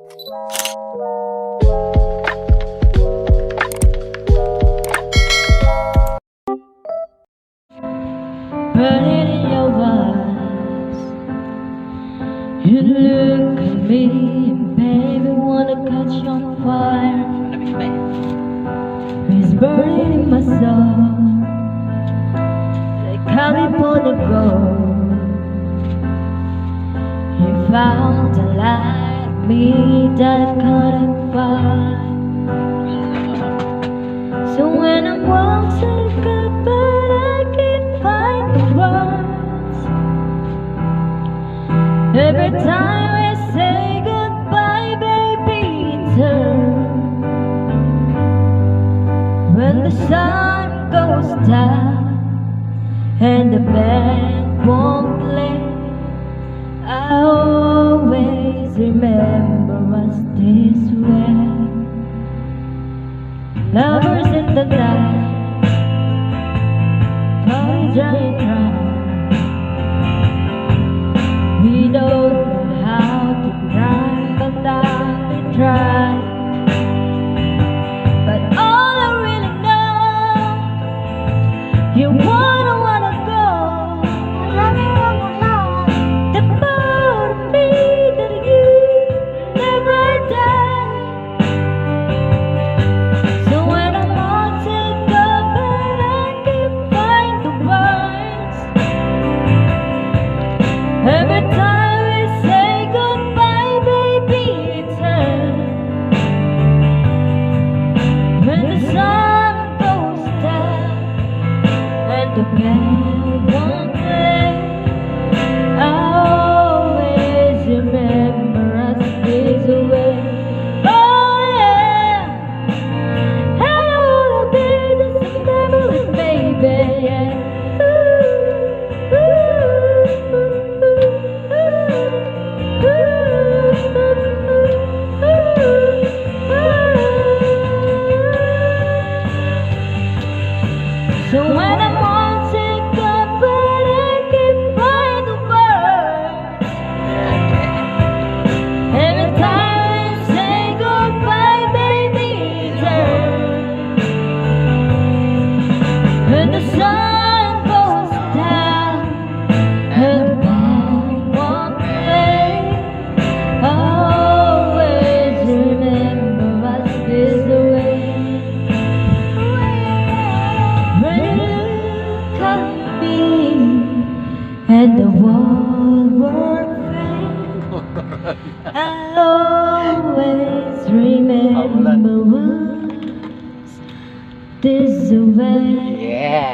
Burning in your eyes, you look at me, and baby, wanna catch on fire. It's burning in my soul, like California gold. You found a light in me that I couldn't find. So when I'm walking but I can't find the words. Every time we say goodbye, baby, it's hurt. When the sun goes down and the band won't play, I always remember us this way. Lovers in the night, dry. We don't know how to cry, but we try. But all I really know, you wanna go. The part of me that you never die. So when I'm all take up and I can't find the words, every time we say goodbye, baby, it's hurt. When the sun goes down and the band won't play, I always remember us this way. Oh yeah, and I wanna be this memory, baby. Yeah. So when I'm all sick up but I can't find the words, every time I say goodbye, baby, it's hurt. When the sun goes down and the band won't play, I always remember us this way. When you look at me and the world won't fade, I always remember us this way. Yeah.